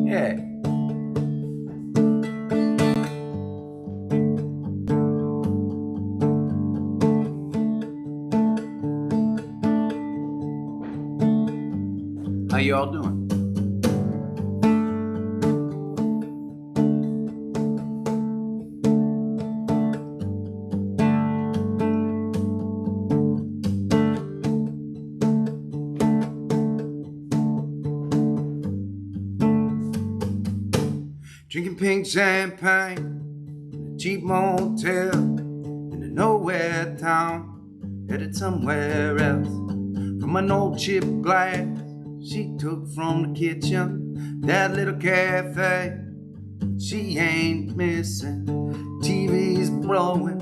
Yeah. How you all doing? Drinking pink champagne in a cheap motel in a nowhere town, headed somewhere else. From an old chip glass she took from the kitchen, that little cafe she ain't missing. TV's blowing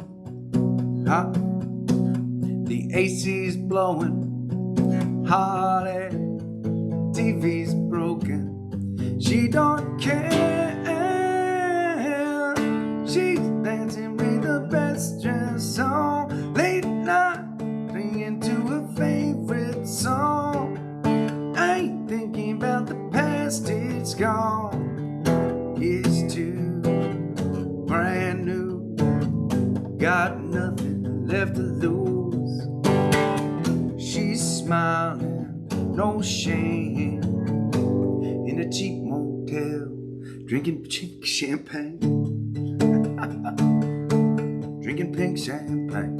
hot, the AC's blowing hot, TV's broken, she don't care. She's dancing with the best dress on, late night singing to her favorite song. I ain't thinking about the past, it's gone. It's too brand new, got nothing left to lose. She's smiling, no shame, in a cheap motel, drinking cheap champagne. Drinking pink champagne.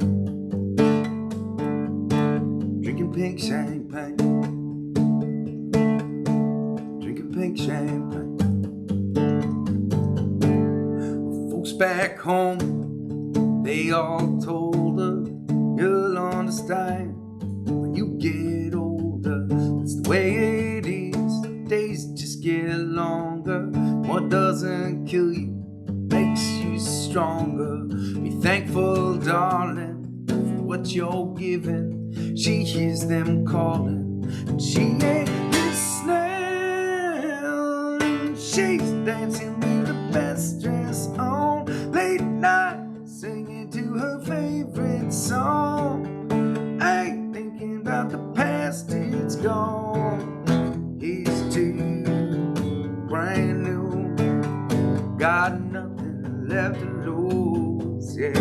Drinking pink champagne. Drinking pink champagne. Folks back home, they all told her, you'll understand when you get older. That's the way it is, days just get longer. What doesn't kill you makes you stronger. Be thankful, darling, for what you're giving. She hears them calling, and she ain't listening. She's dancing with the best dress on, late night singing to her favorite song. I ain't thinking about the past, it's gone. He's too brand new, got nothing left to lose, yeah.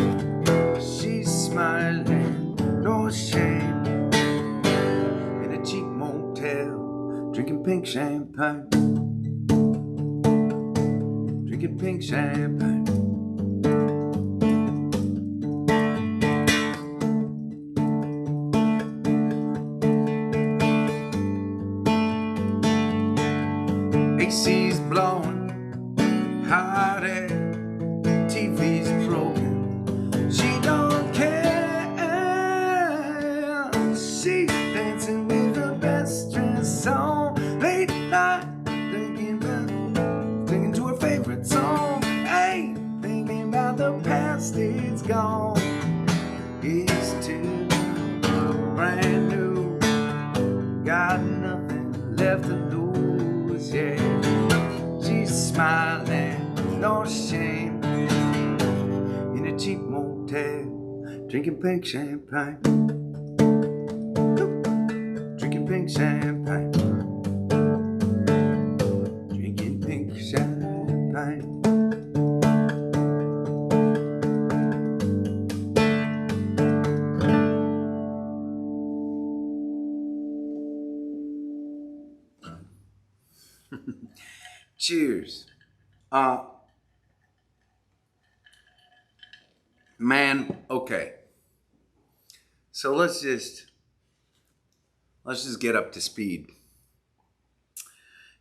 She's smiling, no shame, in a cheap motel, drinking pink champagne. Drinking pink champagne. AC's blowing hot air, TV's broken, she don't care. She's dancing with her best dress on, late night thinking to her favorite song. Ain't thinking about the past, it's gone. It's too brand new, got nothing left to lose, yeah. She's smiling, no shame, in a cheap motel, drinking pink champagne. Drinking pink champagne. Drinking pink champagne. Cheers. Man, okay. So let's just get up to speed.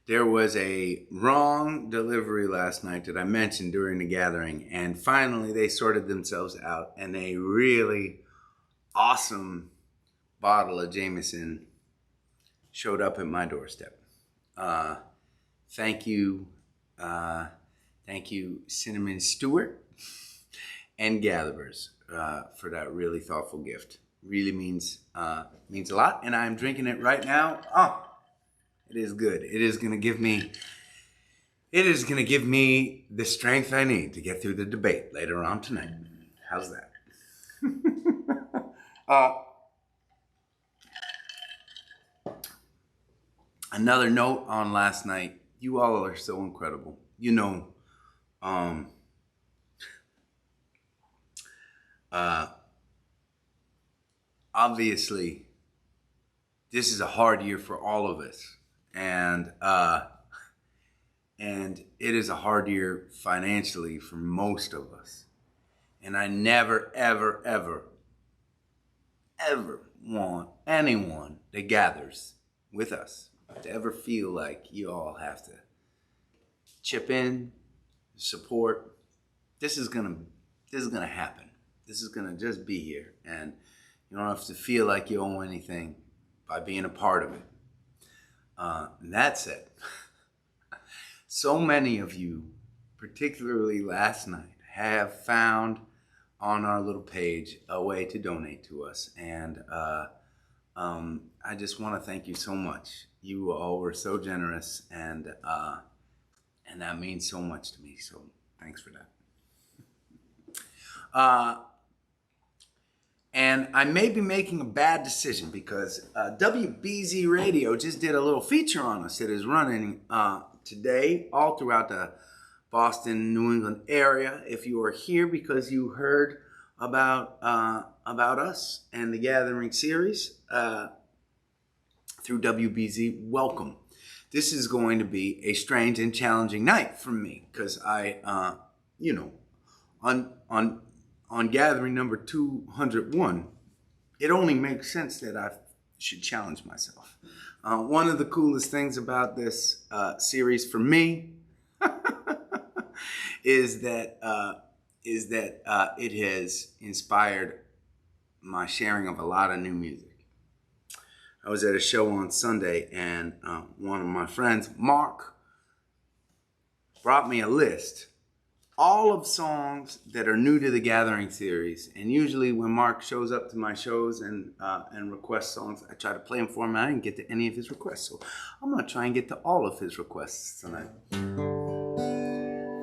There was a wrong delivery last night that I mentioned during the gathering, and finally they sorted themselves out, and a really awesome bottle of Jameson showed up at my doorstep. Thank you, Cinnamon Stewart and Gatherers, for that really thoughtful gift. Really means a lot, and I'm drinking it right now. Oh, it is good. It is gonna give me the strength I need to get through the debate later on tonight. How's that? Another note on last night. You all are so incredible. You know, obviously, this is a hard year for all of us, and it is a hard year financially for most of us. And I never, ever, ever, ever want anyone that gathers with us to ever feel like you all have to chip in, support. This is gonna happen. This is gonna just be here, and you don't have to feel like you owe anything by being a part of it. And that said, so many of you, particularly last night, have found on our little page a way to donate to us, and I just want to thank you so much. You all were so generous, and that means so much to me. So thanks for that. And I may be making a bad decision because WBZ Radio just did a little feature on us. It is running today all throughout the Boston, New England area. If you are here because you heard about us and the Gathering series through WBZ, welcome. This is going to be a strange and challenging night for me because I, on Gathering number 201, it only makes sense that I should challenge myself. One of the coolest things about this series for me is that it has inspired my sharing of a lot of new music. I was at a show on Sunday, and one of my friends, Mark, brought me a list, all of songs that are new to the Gathering series. And usually when Mark shows up to my shows and requests songs, I try to play them for him. I didn't get to any of his requests, so I'm going to try and get to all of his requests tonight.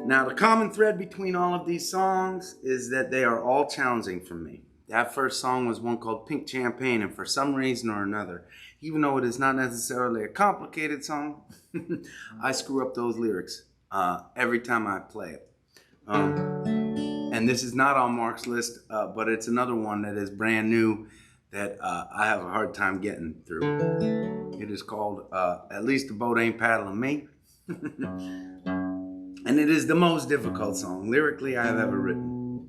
Now, the common thread between all of these songs is that they are all challenging for me. That first song was one called Pink Champagne, and for some reason or another, even though it is not necessarily a complicated song, I screw up those lyrics every time I play it. And this is not on Mark's list, but it's another one that is brand new that I have a hard time getting through. It is called At Least the Boat Ain't Paddling Me. And it is the most difficult song lyrically I have ever written.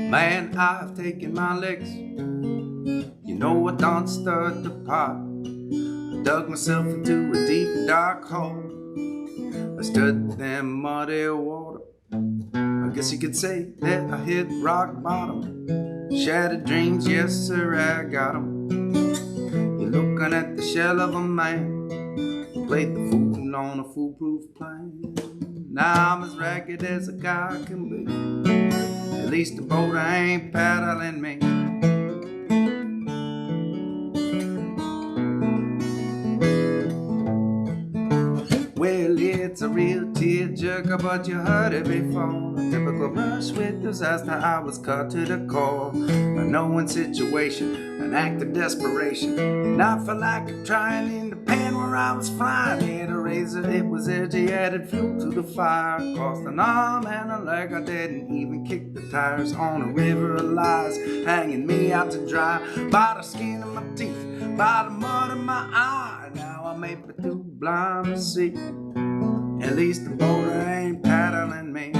Man, I've taken my licks. You know I done stirred the pot. I dug myself into a deep dark hole. I stood in them muddy water. I guess you could say that I hit rock bottom. Shattered dreams, yes sir, I got 'em. You're looking at the shell of a man who played the fool on a foolproof plan. Now I'm as ragged as a guy can be. At least the boat ain't paddling me. Well, it's a real tearjerker, but you heard it before. A typical brush with disaster, I was cut to the core. A no-win situation, an act of desperation. Not for lack of trying in the pan where I was flying. Hit a razor, it was edgy, added fuel to the fire. Cost an arm and a leg, I didn't even kick the tires. On a river of lies, hanging me out to dry. By the skin of my teeth, by the mud in my eye. Now I may be too blind to see. At least the boat ain't paddling me.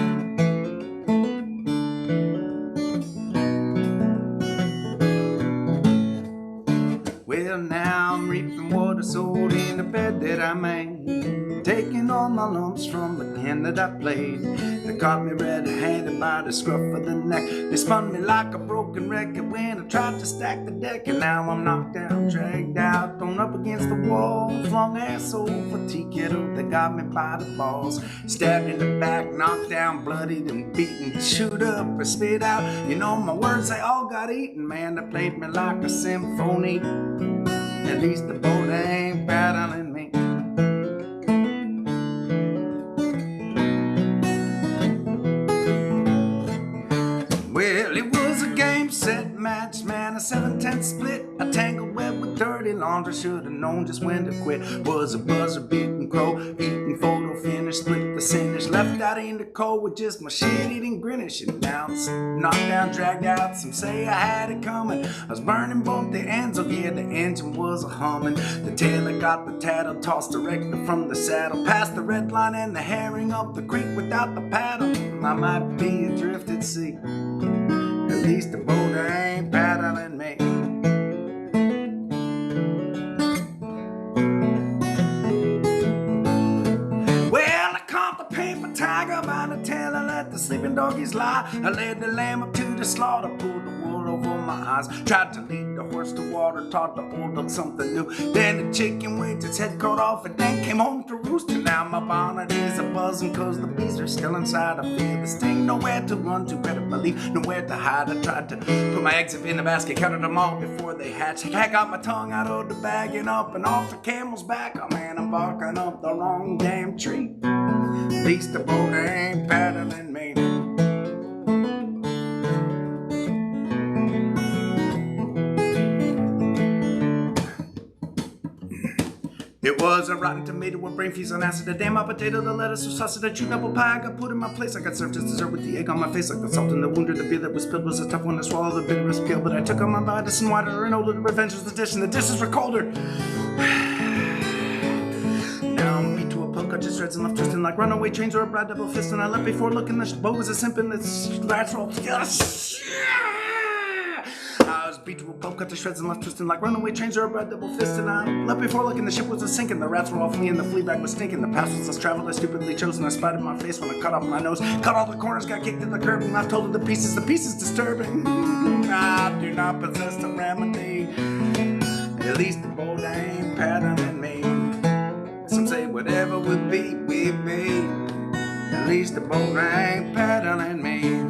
Well, and now I'm reaping what I sowed in the bed that I made. Taking all my lumps from the hand that I played. They caught me red-handed by the scruff of the neck. They spun me like a broken record when I tried to stack the deck. And now I'm knocked down, dragged out, thrown up against the wall. Flung ass over tea kettle, they got me by the balls. Stabbed in the back, knocked down, bloodied and beaten. Chewed up or spit out, you know my words, they all got eaten. Man, they played me like a symphony. At least the boat ain't battling me. Well, it was a game, set, match, man, a 7-10 split. A tangled web with dirty laundry, should've known just when to quit. Was a buzzer beating crow, eating photo finish, split the finish. Left out in the cold with just my shit-eating grinish. And now it's knocked down, dragged out, some say I had it coming. I was burning both the ends, oh yeah, the engine was a-humming. The tailor got the tattle, tossed directly from the saddle. Past the red line and the herring up the creek without the paddle. I might be adrift at sea. At least the boat ain't paddling me. Well, I caught the paper tiger by the tail and let the sleeping doggies lie. I led the lamb up to the slaughter, pulled the wool over my eyes. Tried to lead the horse to water, taught the old dog something new. Then the chicken with its head cut off and then came home to roost. And now my bonnet is a buzzing cause the bees are still inside. I feel the sting, nowhere to run to, better believe, nowhere to hide. I tried to put my eggs up in the basket, counted them all before they hatched. I got my tongue out of the bag and up and off the camel's back. Oh man, I'm barking up the wrong damn tree. At least the boat ain't paddling me. It was a rotten tomato, a brain feast on acid, a damn hot potato, the lettuce, or sausage, a chewed apple pie I got put in my place. I got served as dessert with the egg on my face, like the salt in the wound or the beer that was spilled was a tough one to swallow, the bitterest pill. But I took on my medicine wider and older, the revenge was the dish, and the dishes were colder. Now I'm beat to a pulp, got just shreds and left twisting like runaway trains or a bride double fist. And I left before looking, the boat was a simp and its lateral. I was beat to a pulp, cut to shreds and left twisting like runaway trains or a bride double fist. And I left before looking, the ship was a sinking. The rats were all fleeing, the flea bag was stinking. The path was less traveled, I stupidly chosen. I spied in my face when I cut off my nose. Cut all the corners, got kicked in the curb, and left told of the pieces disturbing. I do not possess the remedy. At least the boat ain't paddling me. Some say whatever will be, we be. At least the boat ain't paddling me.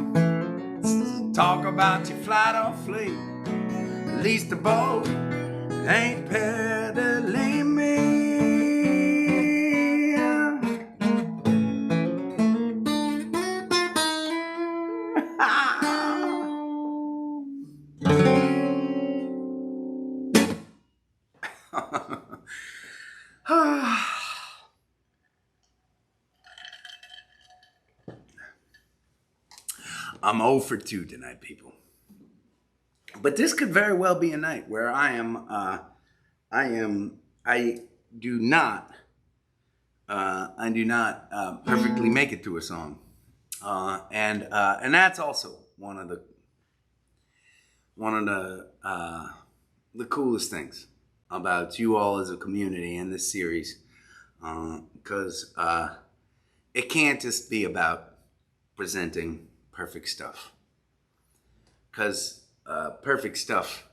Talk about your flight or flee. At least the boat ain't pedaling me. I'm 0 for 2 tonight, people. But this could very well be a night where I do not perfectly make it to a song, and that's also one of the coolest things about you all as a community in this series, because it can't just be about presenting perfect stuff, because perfect stuff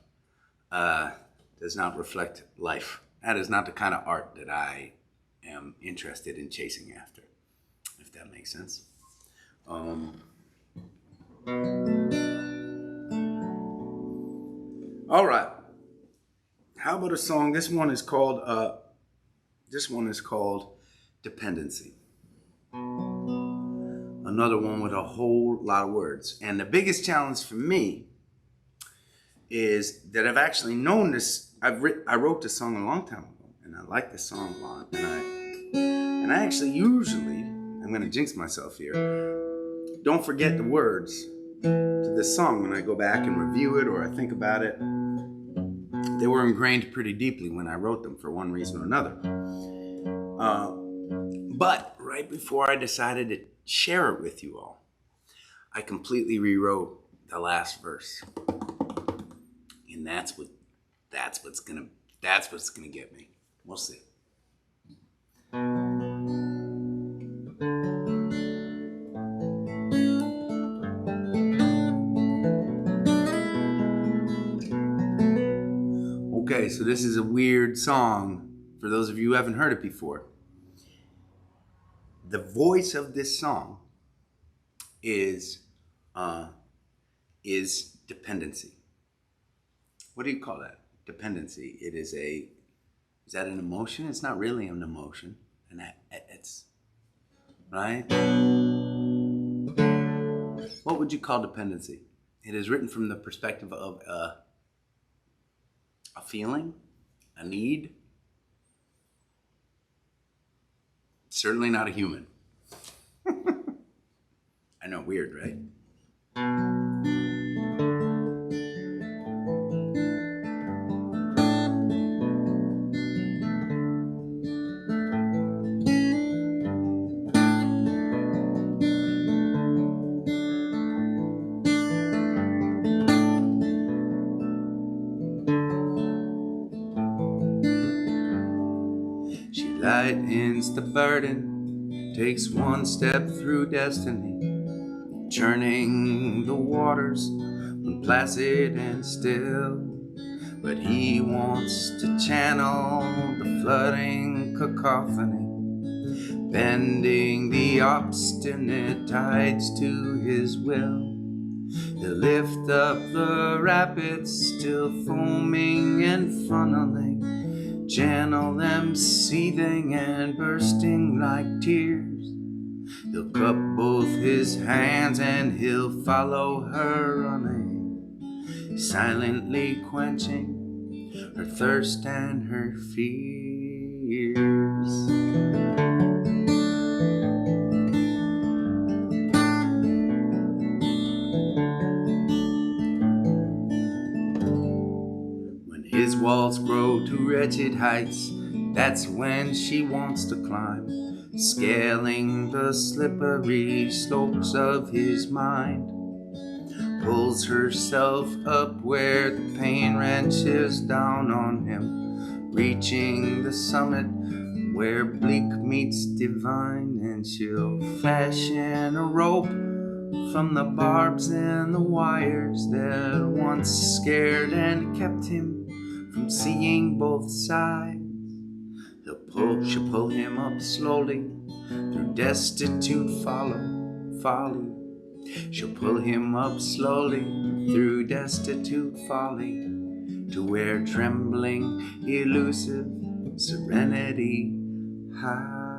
does not reflect life. That is not the kind of art that I am interested in chasing after, if that makes sense. All right. How about a song? This one is called Dependency. Another one with a whole lot of words. And the biggest challenge for me is that I've actually known this. I wrote this song a long time ago, and I like this song a lot. And I actually usually, I'm going to jinx myself here, don't forget the words to this song when I go back and review it or I think about it. They were ingrained pretty deeply when I wrote them for one reason or another. But right before I decided to share it with you all, I completely rewrote the last verse. And that's what's gonna That's what's going to get me. We'll see. Okay, so this is a weird song for those of you who haven't heard it before. The voice of this song is dependency. What do you call that? Dependency. It is a. Is that an emotion? It's not really an emotion, and it's right. What would you call dependency? It is written from the perspective of a feeling, a need. Certainly not a human. I know, weird, right? She lightens the burden, takes one step through destiny, churning the waters when placid and still. But he wants to channel the flooding cacophony, bending the obstinate tides to his will. He'll lift up the rapids, still foaming and funneling, channel them seething and bursting like tears. He'll cup both his hands and he'll follow her running, silently quenching her thirst and her fears. When his walls grow to wretched heights, that's when she wants to climb, scaling the slippery slopes of his mind. Pulls herself up where the pain wrenches down on him, reaching the summit where bleak meets divine. And she'll fashion a rope from the barbs and the wires that once scared and kept him from seeing both sides. She'll pull him up slowly through destitute folly. She'll pull him up slowly through destitute folly to where trembling, elusive serenity hides.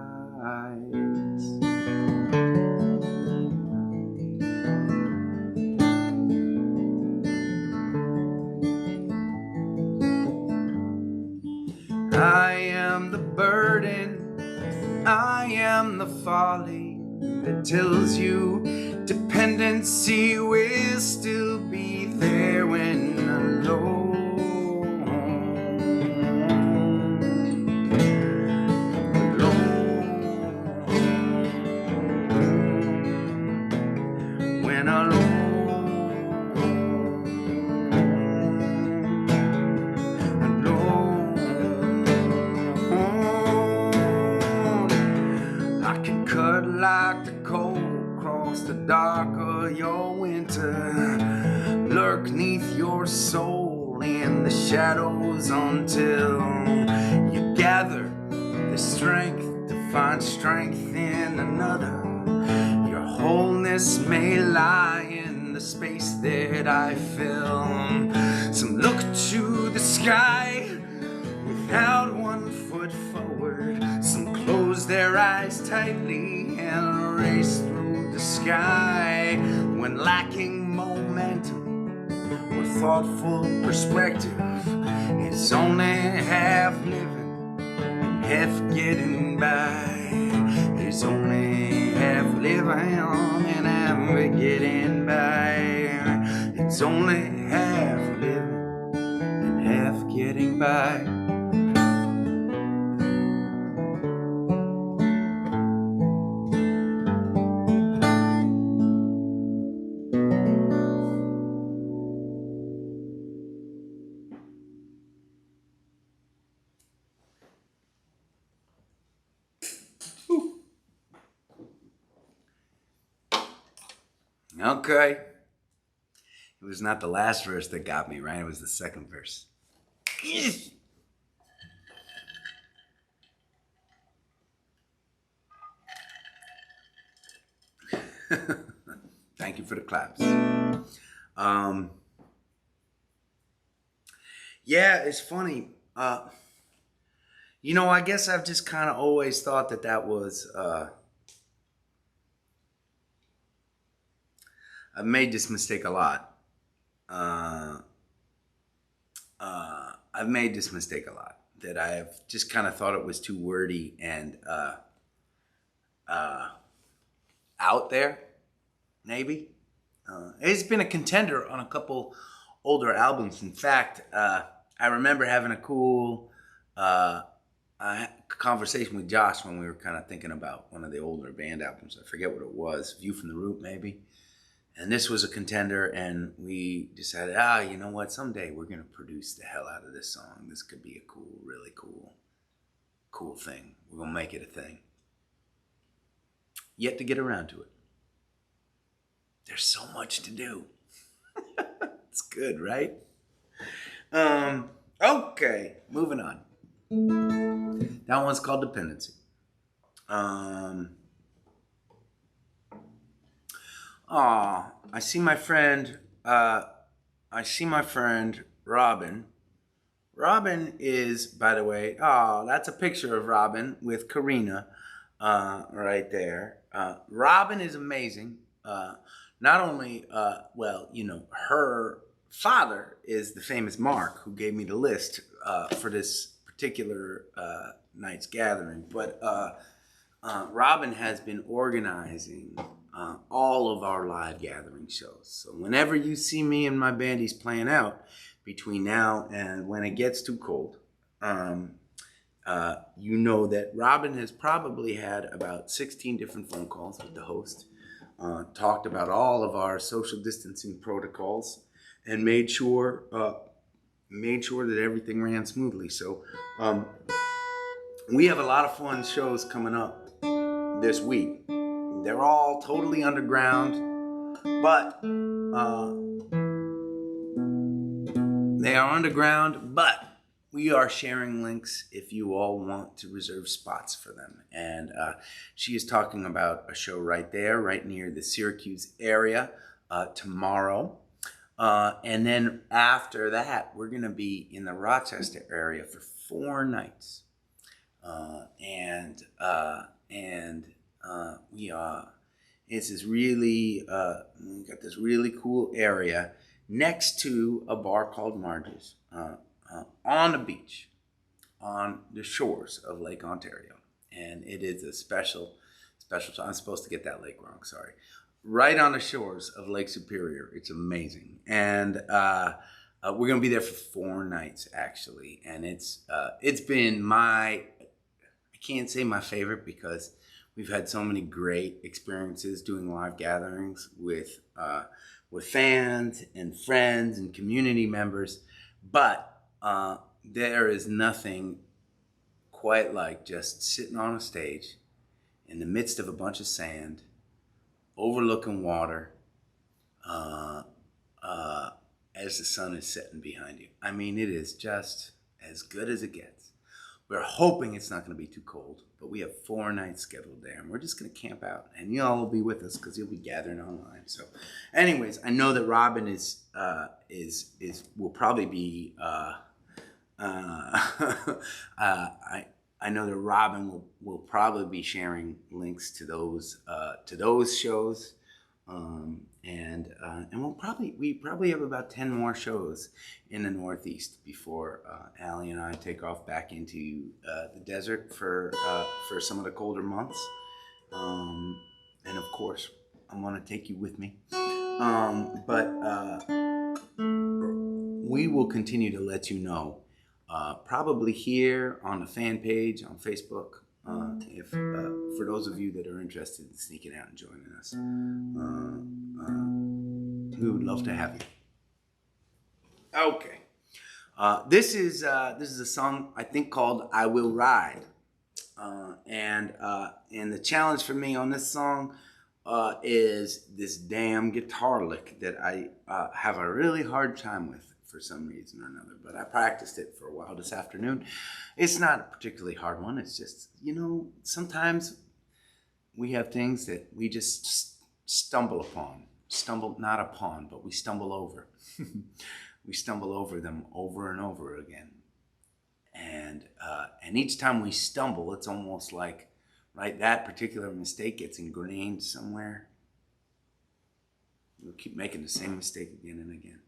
I am the burden, I am the folly that tells you dependency will still be there when alone. When alone. I can cut like the cold across the dark of your winter, lurk neath your soul in the shadows until you gather the strength to find strength in another. Your wholeness may lie in the space that I fill. Some look to the sky without one foot forward. Some close their eyes tightly and race through the sky when lacking momentum or thoughtful perspective. It's only half living and half getting by. It's only half living and half getting by. It's only half living and half getting by. Okay. It was not the last verse that got me, right? It was the second verse. Thank you for the claps. Yeah, it's funny. I guess I've just kind of always thought that was. I've made this mistake a lot. I've made this mistake a lot. That I have just kind of thought it was too wordy and out there, maybe. It's been a contender on a couple older albums. In fact, I remember having a cool conversation with Josh when we were kind of thinking about one of the older band albums. I forget what it was, View from the Roof, maybe. And this was a contender, and we decided, you know what? Someday we're going to produce the hell out of this song. This could be a cool, really cool thing. We're going to make it a thing. Yet to get around to it. There's so much to do. It's good, right? Okay, moving on. That one's called Dependency. I see my friend Robin. Robin is, by the way, that's a picture of Robin with Karina right there. Robin is amazing. Not only, her father is the famous Mark who gave me the list for this particular night's gathering, but Robin has been organizing all of our live gathering shows. So whenever you see me and my bandies playing out between now and when it gets too cold, you know that Robin has probably had about 16 different phone calls with the host, talked about all of our social distancing protocols, and made sure that everything ran smoothly. So we have a lot of fun shows coming up this week. They're all totally underground, but we are sharing links if you all want to reserve spots for them. And she is talking about a show right there, right near the Syracuse area tomorrow. And then after that, we're going to be in the Rochester area for 4 nights. We got this really cool area next to a bar called Marge's on the beach, on the shores of Lake Ontario. And it is a special, I'm supposed to get that lake wrong, sorry. Right on the shores of Lake Superior. It's amazing. And we're going to be there for 4 nights, actually. And it's been I can't say my favorite because we've had so many great experiences doing live gatherings with fans and friends and community members. But there is nothing quite like just sitting on a stage in the midst of a bunch of sand, overlooking water, as the sun is setting behind you. I mean, it is just as good as it gets. We're hoping it's not going to be too cold, but we have 4 nights scheduled there, and we're just going to camp out, and y'all will be with us because you'll be gathering online. So, anyways, I know that Robin will probably be. I know that Robin will probably be sharing links to those shows, and we probably have about 10 more shows in the Northeast before Allie and I take off back into the desert for some of the colder months, and of course I want to take you with me, but we will continue to let you know. Probably here on the fan page on Facebook, if for those of you that are interested in sneaking out and joining us, we would love to have you. Okay, this is a song I think called "I Will Ride," and the challenge for me on this song is this damn guitar lick that I have a really hard time with for some reason or another. But I practiced it for a while this afternoon. It's not a particularly hard one. It's just, sometimes we have things that we just stumble upon. Stumble not upon, but we stumble over. We stumble over them over and over again. And each time we stumble, it's almost like, right, that particular mistake gets ingrained somewhere. We'll keep making the same mistake again and again.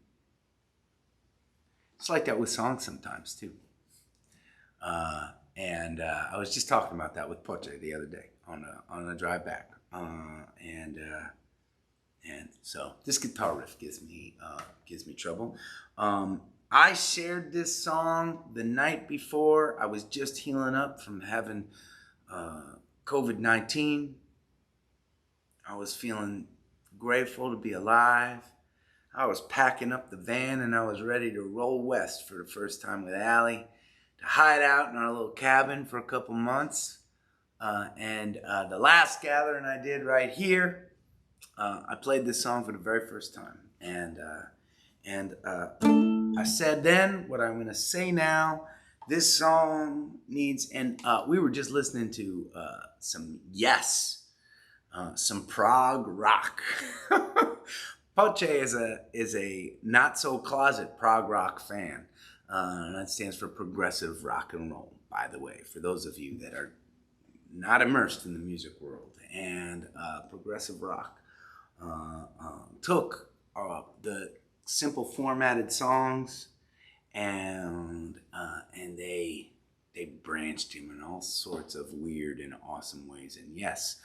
It's like that with songs sometimes, too. I was just talking about that with Poche the other day on a drive back. And so this guitar riff gives me trouble. I shared this song the night before. I was just healing up from having COVID-19. I was feeling grateful to be alive. I was packing up the van and I was ready to roll west for the first time with Allie, to hide out in our little cabin for a couple months. The last gathering I did right here, I played this song for the very first time. I said then what I'm going to say now. This song needs, and we were just listening to some prog rock. Poche is a not so closet prog rock fan. That stands for progressive rock and roll, by the way, for those of you that are not immersed in the music world. And progressive rock took the simple formatted songs and they branched him in all sorts of weird and awesome ways. And yes,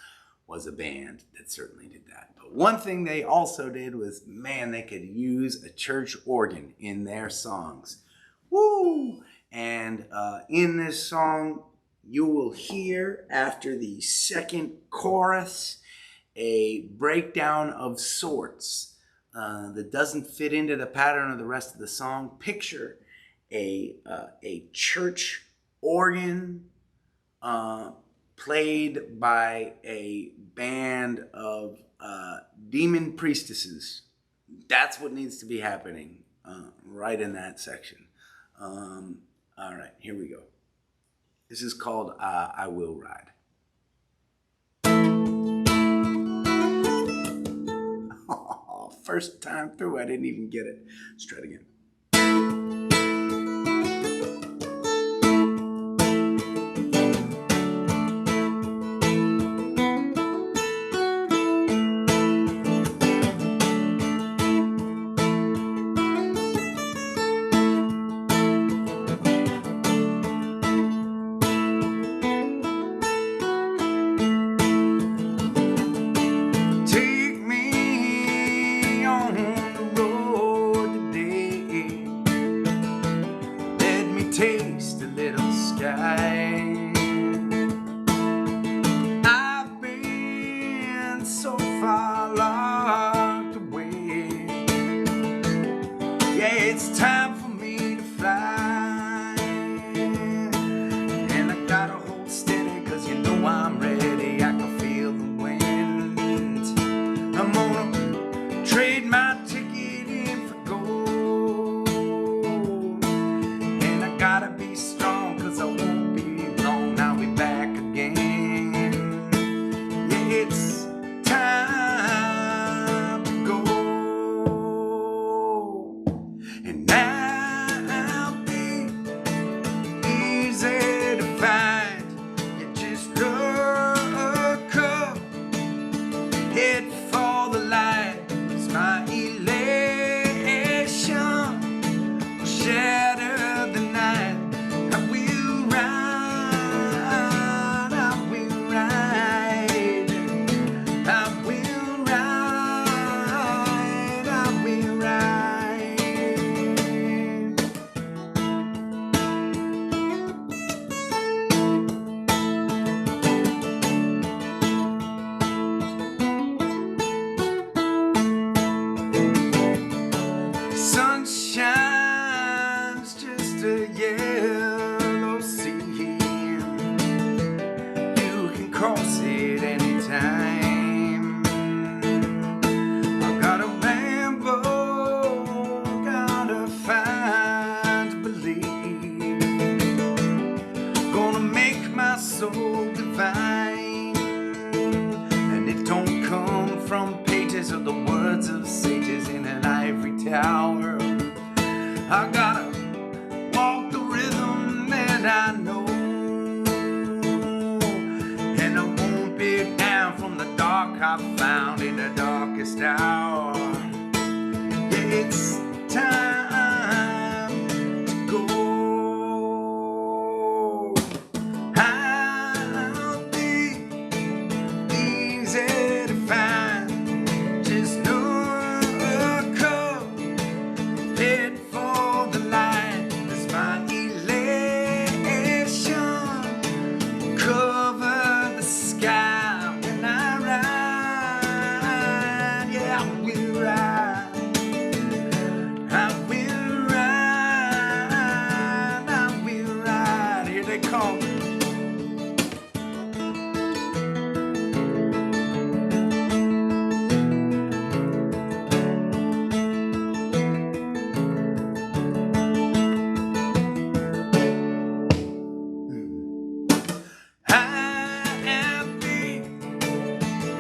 was a band that certainly did that. But one thing they also did was, man, they could use a church organ in their songs. Woo! And in this song, you will hear after the second chorus a breakdown of sorts that doesn't fit into the pattern of the rest of the song. Picture a church organ played by a band of demon priestesses. That's what needs to be happening right in that section. All right, here we go. This is called I Will Ride. Oh, first time through, I didn't even get it. Let's try it again. Taste a little sky. I've been so far locked away. Yeah, it's time for me to fly. And I gotta hold steady, cause you know I'm ready. I can feel the wind. I'm gonna trade my ticket in for gold. Gotta be strong, cause I won't be long. I'll be back again. Yeah, it's time to go. And I'll be easy to find. You just look up, head for the light. It's my elation will shatter the night. I will ride, I will ride, I will ride, I will ride. Sunshine's just a yellow sea. You can cross it anytime. I know. And I won't back down from the dark I found in the darkest hour. Yeah, it's time to go. I'll be easy to find. Just know a cup head for the light. That's my elation. Cover the sky when I ride. Yeah, I will ride. I will ride. I will ride. Here they come. I am big,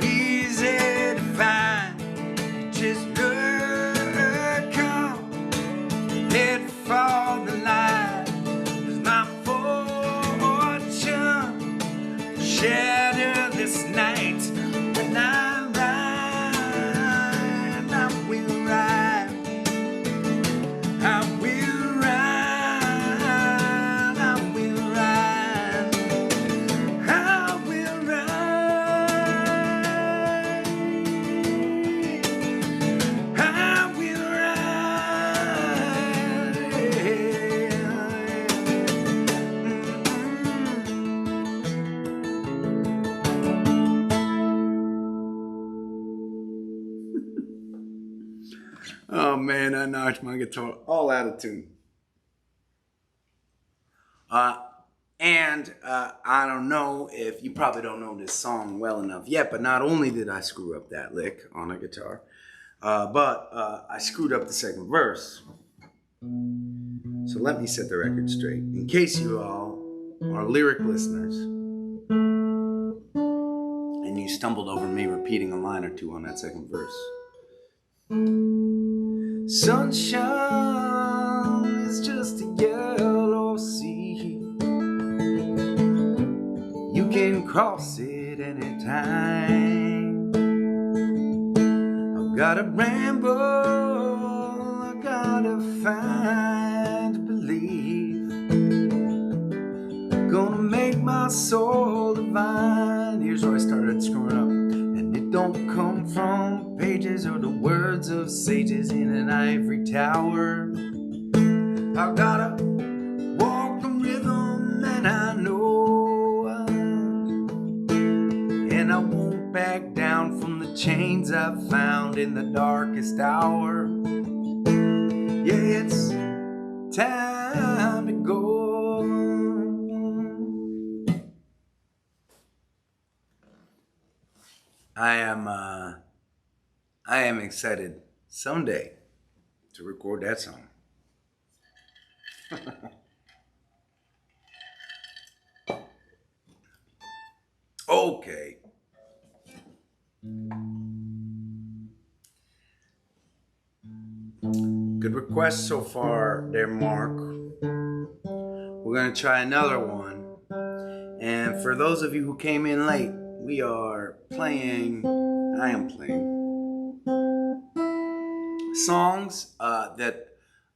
easy to find. Just look up, head for the light. It's my fortune, shatter this night. When I ride, I will ride. I will ride. I will ride. I will ride. I will ride. Oh man, I knocked my guitar all out of tune. And I don't know if you probably don't know this song well enough yet, but not only did I screw up that lick on a guitar, but I screwed up the second verse. So let me set the record straight. In case you all are lyric listeners and you stumbled over me repeating a line or two on that second verse. Sunshine is just a yellow sea. You can cross it anytime. I've gotta ramble, I gotta find belief. Gonna make my soul divine. Here's where I started screwing up. And it don't come from pages or the words of sages in an ivory tower. I've gotta walk the rhythm that I know. And I won't back down from the chains I've found in the darkest hour. Yeah, it's time to go. I am excited someday to record that song. Okay. Good request so far there, Mark. We're gonna try another one. And for those of you who came in late, I am playing songs that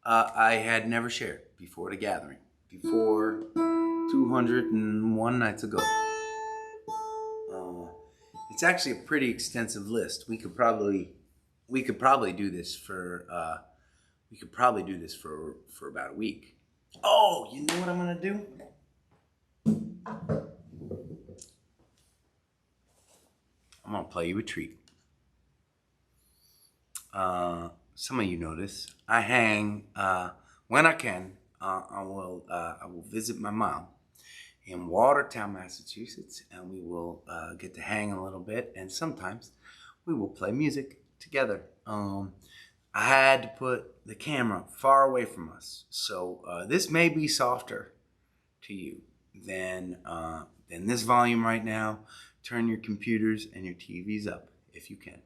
I had never shared before the gathering, before 201 nights ago. It's actually a pretty extensive list. We could probably do this for about a week. Oh, you know what I'm gonna do? I'm gonna play you a treat. Some of you know this. I hang when I can. I will visit my mom in Watertown, Massachusetts, and we will get to hang a little bit. And sometimes we will play music together. I had to put the camera far away from us, so this may be softer to you than this volume right now. Turn your computers and your TVs up if you can.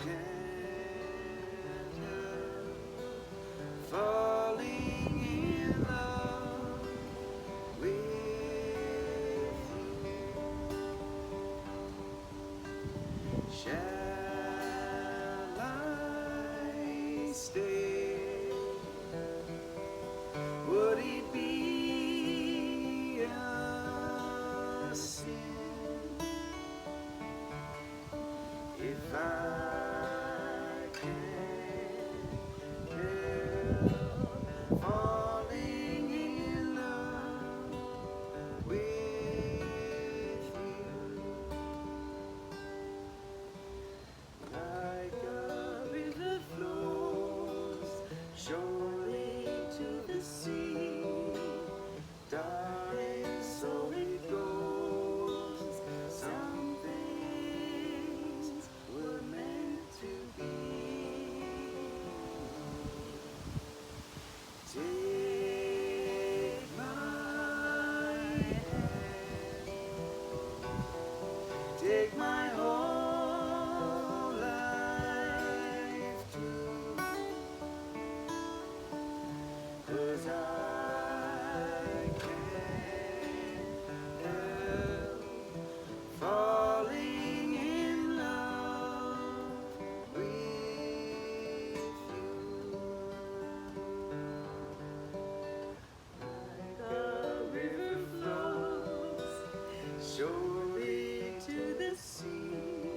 can't help falling in love with you. Shall I stay? Would it be a sin if I can't help falling in love with you? Like a river flows surely to the sea, darling, so it goes. Some things were meant to be. Take my hand, take my whole life too, 'cause I can't help falling in love with you. Like a river flows surely to the sea,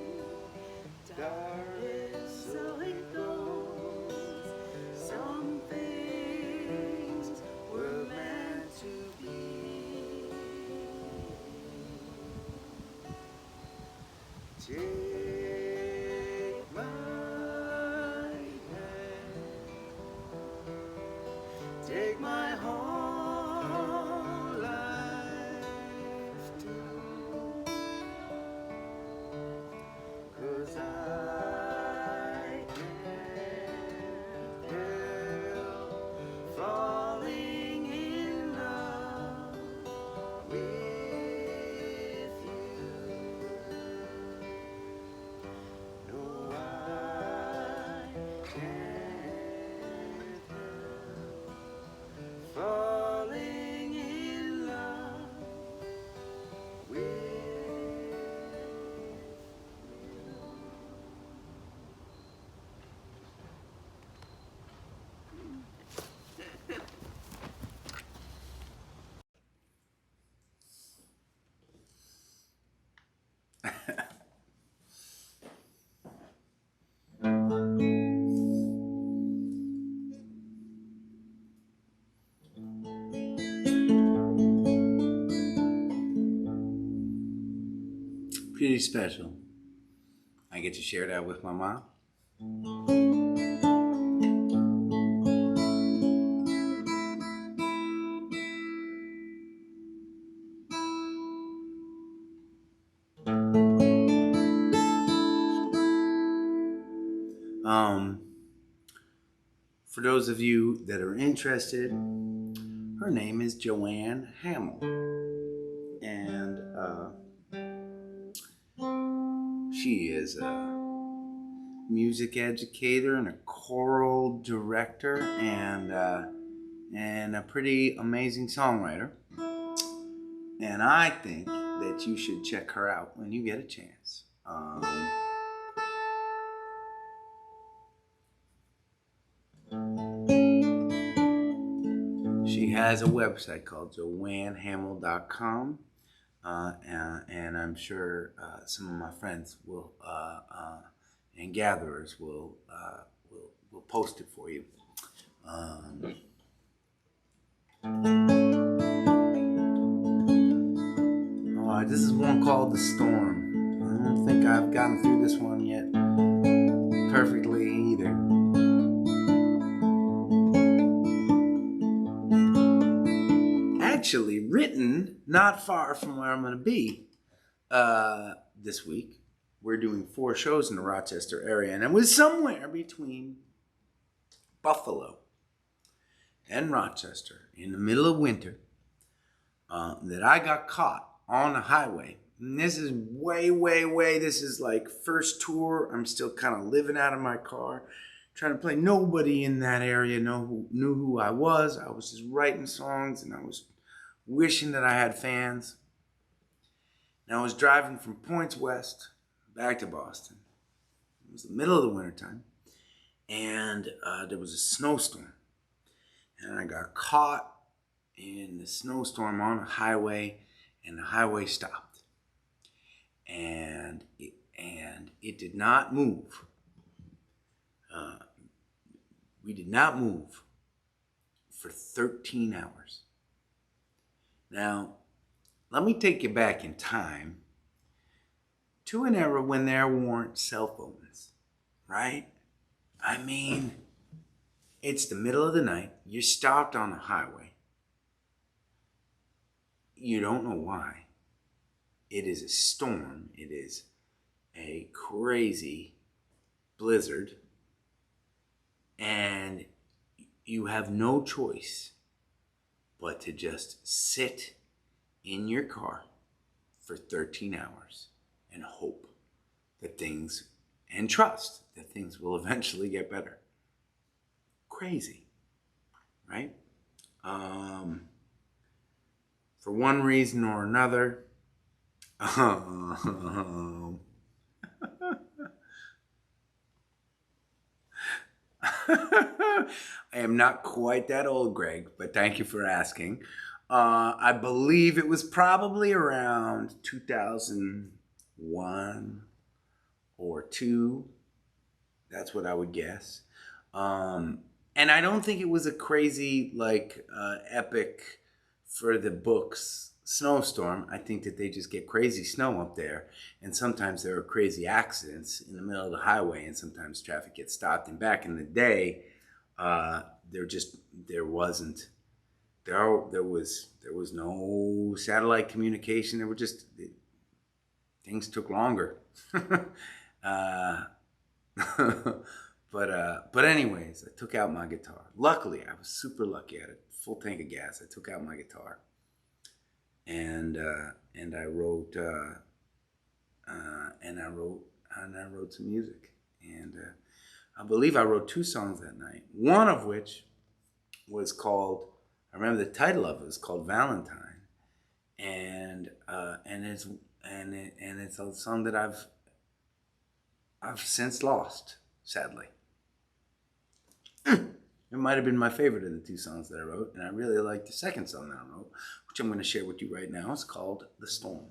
darling, so it goes. Some things were meant to be. Take my hand, take my whole life too, 'cause I can't help falling in love with you. No, I can't help falling in love with you. Pretty special. I get to share that with my mom. For those of you that are interested, her name is Joanne Hamill, and she is a music educator and a choral director and a pretty amazing songwriter. And I think that you should check her out when you get a chance. She has a website called joannehamill.com, and I'm sure some of my friends will and gatherers will post it for you. This is one called The Storm. I don't think I've gotten through this one yet perfectly either. Actually written not far from where I'm going to be this week. We're doing 4 shows in the Rochester area, and it was somewhere between Buffalo and Rochester in the middle of winter that I got caught on a highway And this is way. This is like first tour. I'm still kind of living out of my car, trying to play. Nobody in that area knew who I was. I was just writing songs, and I was wishing that I had fans. And I was driving from Points West back to Boston. It was the middle of the wintertime, and there was a snowstorm. And I got caught in the snowstorm on a highway, and the highway stopped. And it did not move. We did not move for 13 hours. Now, let me take you back in time to an era when there weren't cell phones, right? I mean, it's the middle of the night. You're stopped on a highway. You don't know why. It is a storm. It is a crazy blizzard. And you have no choice but to just sit in your car for 13 hours and hope that things, and trust that things will eventually get better. Crazy, right? For one reason or another, I am not quite that old, Greg, but thank you for asking. I believe it was probably around 2001 or 2. That's what I would guess. And I don't think it was a crazy, epic for the books snowstorm. I think that they just get crazy snow up there, and sometimes there are crazy accidents in the middle of the highway, and sometimes traffic gets stopped. And back in the day, there was no satellite communication. There were just things took longer. But anyways, I took out my guitar. Luckily, I was super lucky. I had a full tank of gas. I took out my guitar, and I wrote some music. And I believe I wrote 2 songs that night. One of which was called, I remember the title of it was called Valentine, and it's a song that I've since lost, sadly. It might have been my favorite of the 2 songs that I wrote, and I really like the second song that I wrote, which I'm going to share with you right now. It's called The Storm.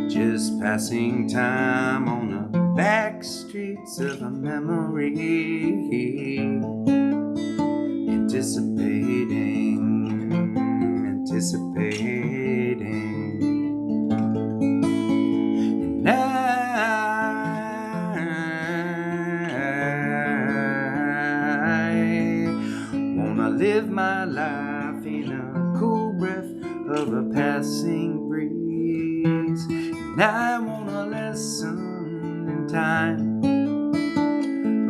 Just passing time on the back streets of a memory, anticipating. And I wanna live my life in a cool breath of a passing breeze. And I wanna listen in time,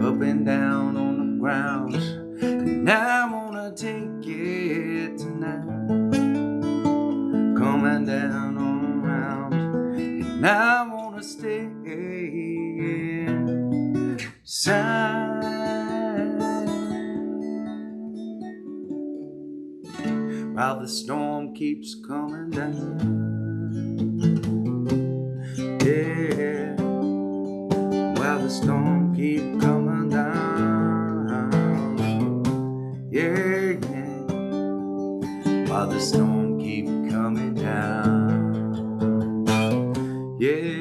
up and down on the ground. And I wanna take it tonight, coming down on around. And I wanna stay inside while the storm keeps coming down. Yeah, while the storm keeps coming down. Yeah, while the storm keeps coming down. Yeah.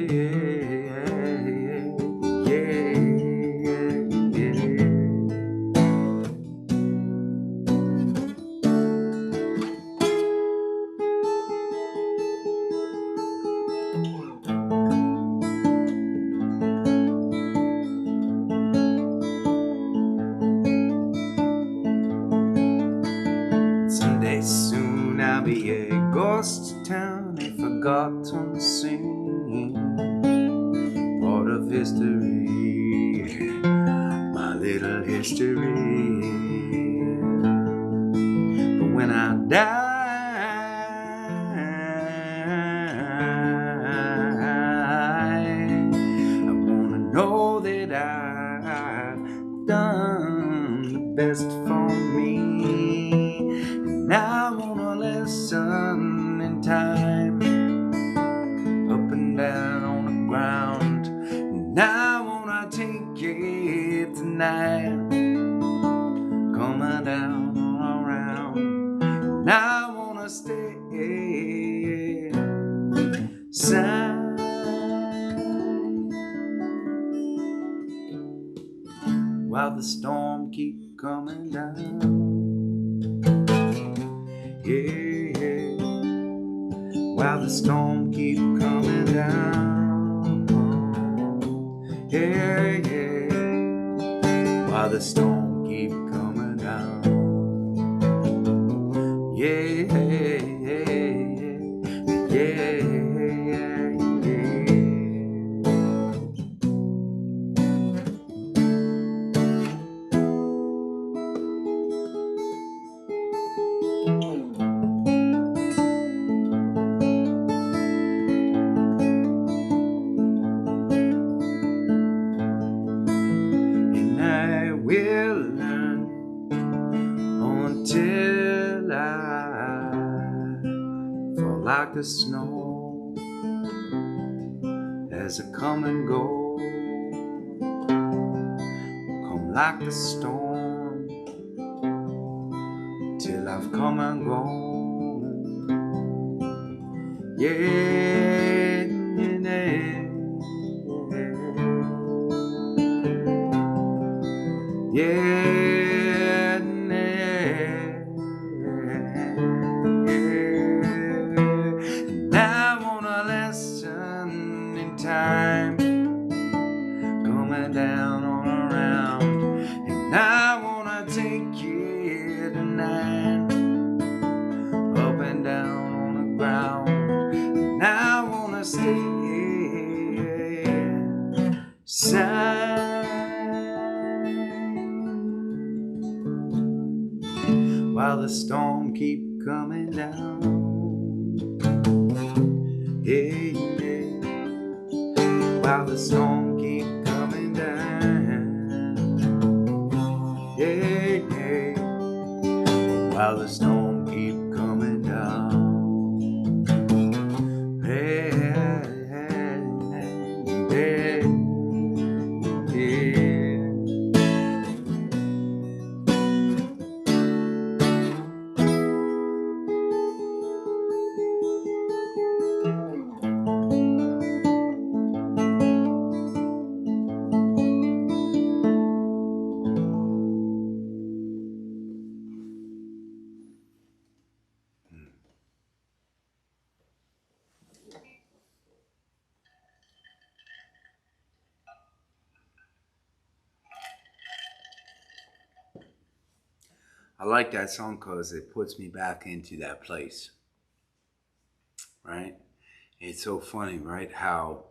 Someday soon I'll be a ghost town of history, my little history. But when I die, I wanna know that I've done the best for me, and I want a lesson in time, up and down on the ground, and I wanna take it tonight, coming down all around, and I wanna stay side. While the storm keep coming down, yeah. While the storm keep coming down, yeah, yeah. While the storm keep coming down, yeah, yeah, yeah, yeah. And I will learn until I fall like the snow as I come and go, come like the storm till I've come and gone, yeah, yeah, yeah, and I want a lesson in time, coming down on around, and I wanna take it tonight, up and down on the ground, and I wanna stay side. While the storm keep coming down, yeah, yeah. While the storm keep coming down, yeah, yeah. While the storm keep coming down, yeah, yeah, yeah, yeah. I like that song because it puts me back into that place, right? It's so funny, right? How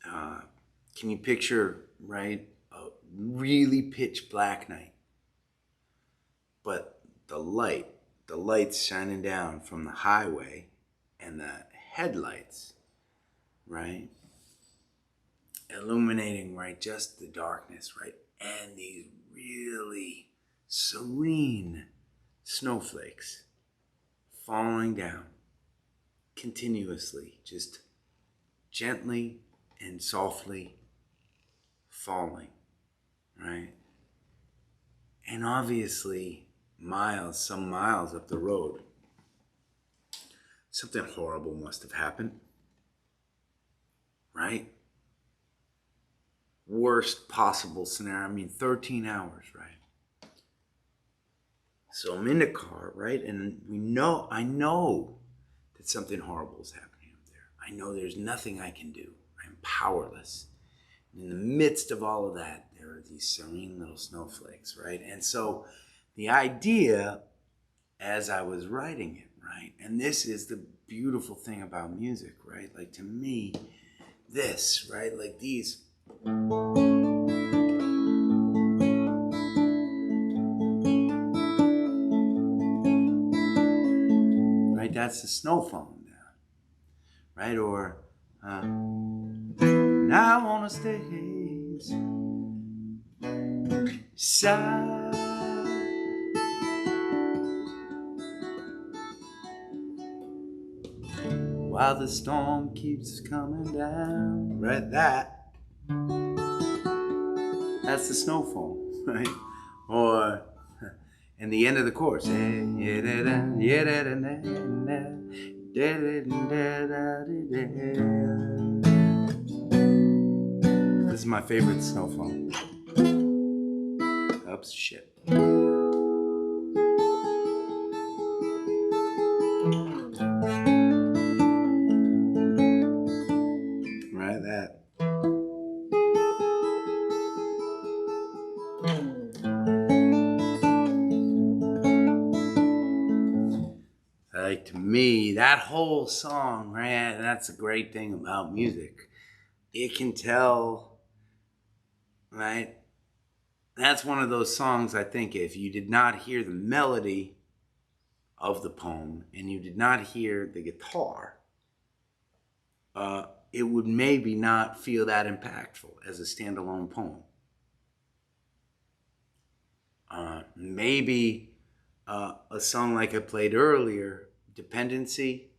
can you picture, right, a really pitch black night, but the lights shining down from the highway and the headlights, right, illuminating, right, just the darkness, right, and these really serene snowflakes falling down continuously, just gently and softly falling, right? And obviously, some miles up the road, something horrible must have happened, right? Worst possible scenario. I mean, 13 hours, right? So I'm in the car, right? And I know that something horrible is happening up there. I know there's nothing I can do. I'm powerless. And in the midst of all of that, there are these serene little snowflakes, right? And so the idea, as I was writing it, right? And this is the beautiful thing about music, right? Like to me, this, right? Like these. Right? That's the snow falling down, right? Or now I wanna stay side while the storm keeps coming down. Right? That's the snowfall, right? Or and the end of the chorus. This is my favorite snowfall. Oops, shit. Right, that. Like to me, that whole song, right? That's the great thing about music. It can tell, right? That's one of those songs, I think, if you did not hear the melody of the poem and you did not hear the guitar, it would maybe not feel that impactful as a standalone poem. Maybe a song like I played earlier, Dependency,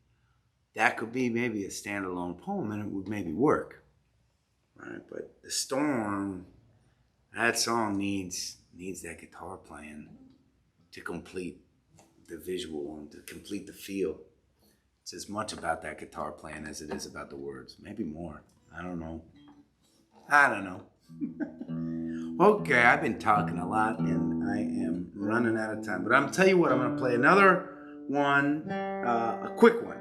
that could be maybe a standalone poem and it would maybe work. Right? But The Storm, that song needs that guitar playing to complete the visual and to complete the feel. It's as much about that guitar playing as it is about the words. Maybe more. I don't know. Okay, I've been talking a lot and I am running out of time. But I'm going to tell you what, I'm going to play another one, a quick one,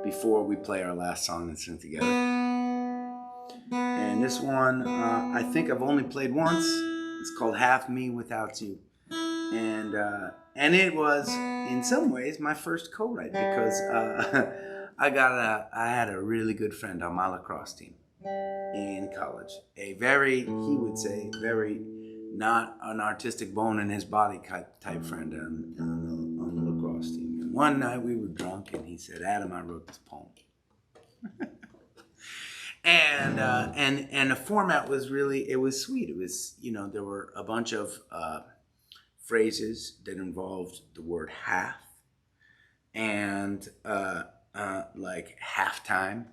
before we play our last song and sing together. And this one, I think I've only played once. It's called Half Me Without You. And it was, in some ways, my first co-write because I had a really good friend on my lacrosse team in college. A very, he would say, very not an artistic bone in his body type friend on the lacrosse team. And one night we were drunk and he said, Adam, I wrote this poem. And the format was really, it was sweet. It was, there were a bunch of phrases that involved the word half and like halftime,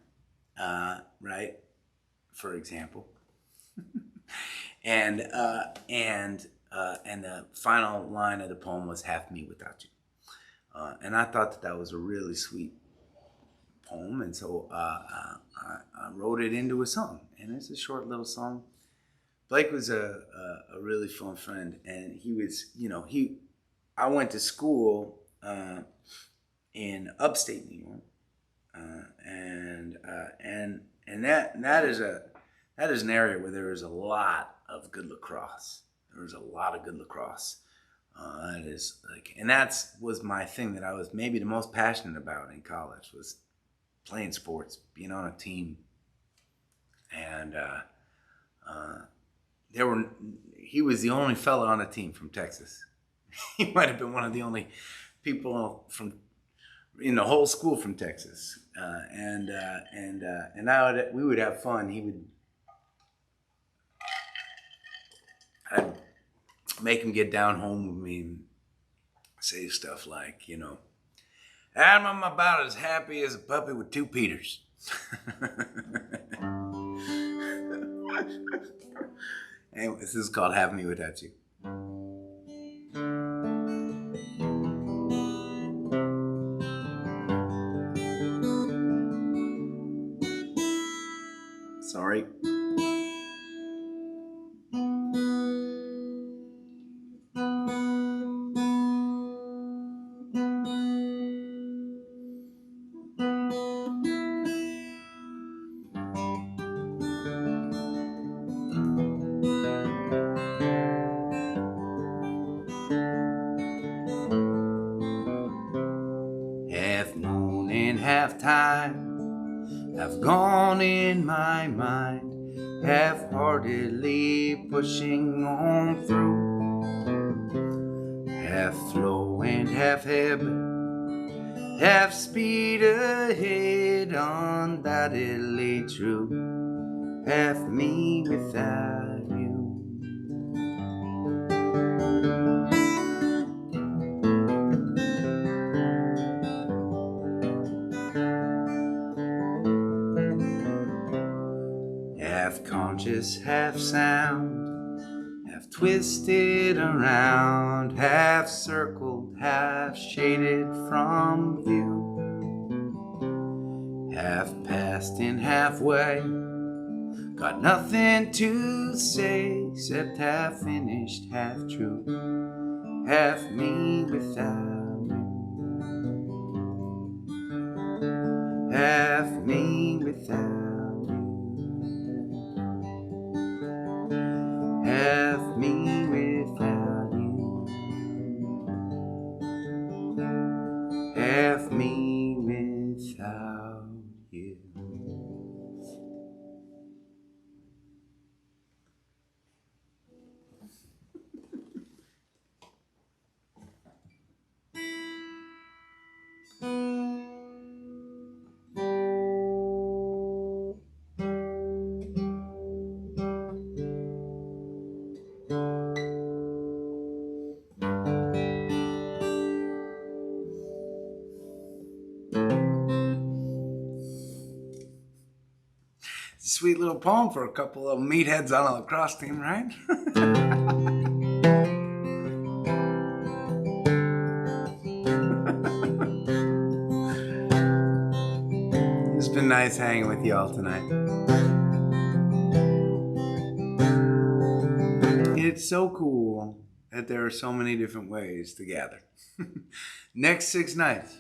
right? For example. and the final line of the poem was half me without you. And I thought that was a really sweet poem, and so I wrote it into a song, and it's a short little song. Blake was a really fun friend, and he was, I went to school in upstate New York, and that is an area where there is a lot of good lacrosse. There was a lot of good lacrosse. That is like, and was my thing that I was maybe the most passionate about in college was playing sports, being on a team, and he was the only fella on the team from Texas. He might have been one of the only people in the whole school from Texas, and we would have fun. I'd make him get down home with me and say stuff like, Adam, I'm about as happy as a puppy with two Peters. Anyway, this is called Have Me Without You. Sorry. half time have gone in my mind, half-heartedly pushing on through, half flow and half ebb, half speed ahead, undoubtedly true, half me without you. Half conscious, half sound, half twisted around, half circled, half shaded from view, half past and halfway, got nothing to say except half finished, half true, half me without you, half me without you. Have me without you. Have me without you. Sweet little poem for a couple of meatheads on a lacrosse team, right? It's been nice hanging with y'all tonight. It's so cool that there are so many different ways to gather. Next 6 nights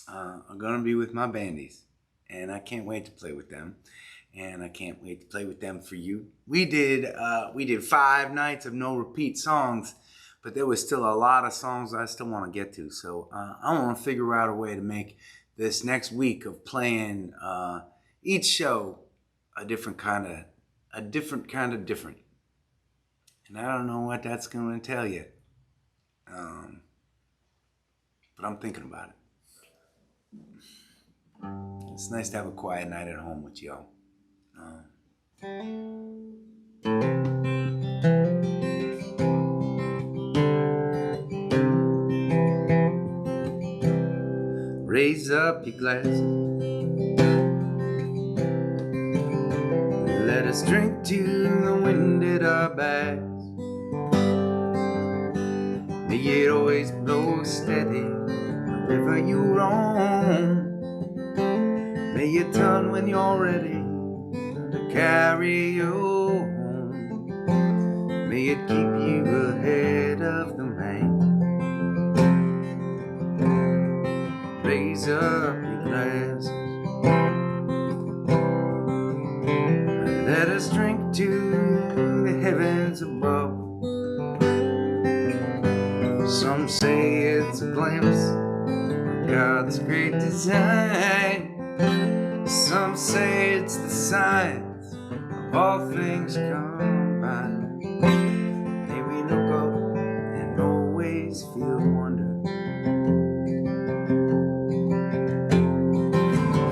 are gonna be with my bandies, and I can't wait to play with them. And I can't wait to play with them for you. We did 5 nights of no repeat songs, but there was still a lot of songs I still want to get to. So I want to figure out a way to make this next week of playing each show a different kind of different. And I don't know what that's going to tell yet, but I'm thinking about it. It's nice to have a quiet night at home with y'all. Raise up your glasses, let us drink to the wind at our backs. May it always blow steady wherever you roam. May it turn when you're ready to carry you home. May it keep you ahead of the rain. Raise up your glasses, let us drink to the heavens above. Some say it's a glimpse of God's great design. Some say it's the signs of all things combined. May we look up and always feel wonder.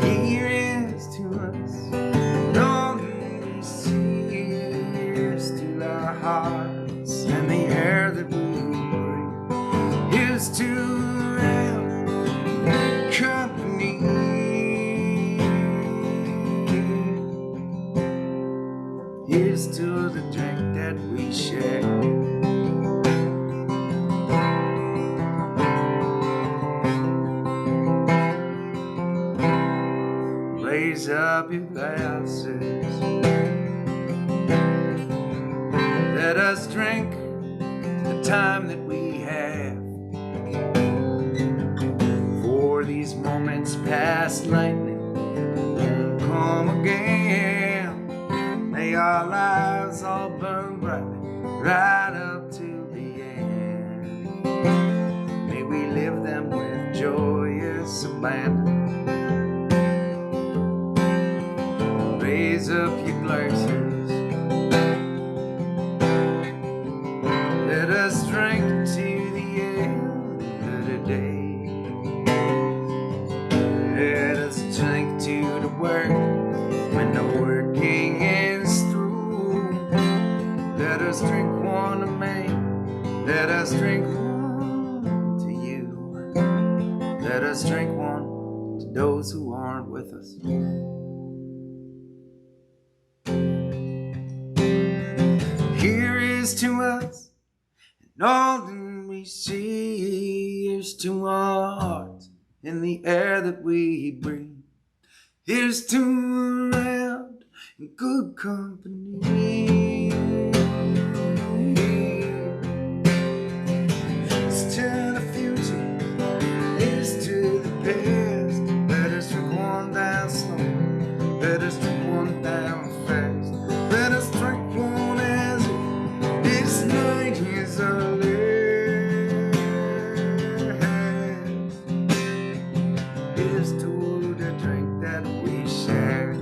Here is to us all we see. Here's to our hearts and the air that we breathe. Here's to our company. Here's to the drink that we share. Raise up your glasses, let us drink the time that we have. For these moments pass lightly, won't come again. May our lives all burn brightly, right up to the end. May we live them with joyous abandon. up your glasses. Let us drink to the end of the day. Let us drink to the work when the working is through. Let us drink one to me. Let us drink one to you. Let us drink one to those who aren't with us. Here is to us, and all that we see. Here's to our hearts in the air that we breathe. Here's to around in good company. Here's to the future. Here's to the past. Let us drink one down slow. Let us drink one down fast. Let us drink one as if this night is our last. Here's to the drink that we share.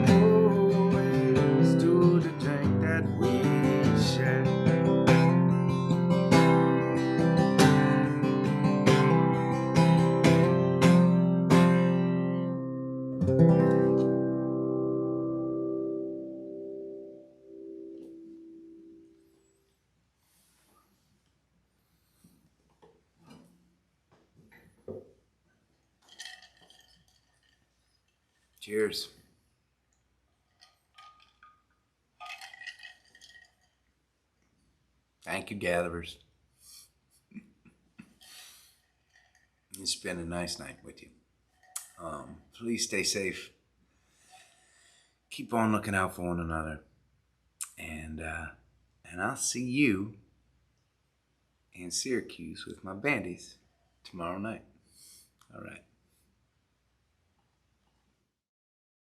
Oh, here's to the drink that we share. Cheers. Thank you, gatherers. It's been a nice night with you. Please stay safe. Keep on looking out for one another. And I'll see you in Syracuse with my bandies tomorrow night. All right.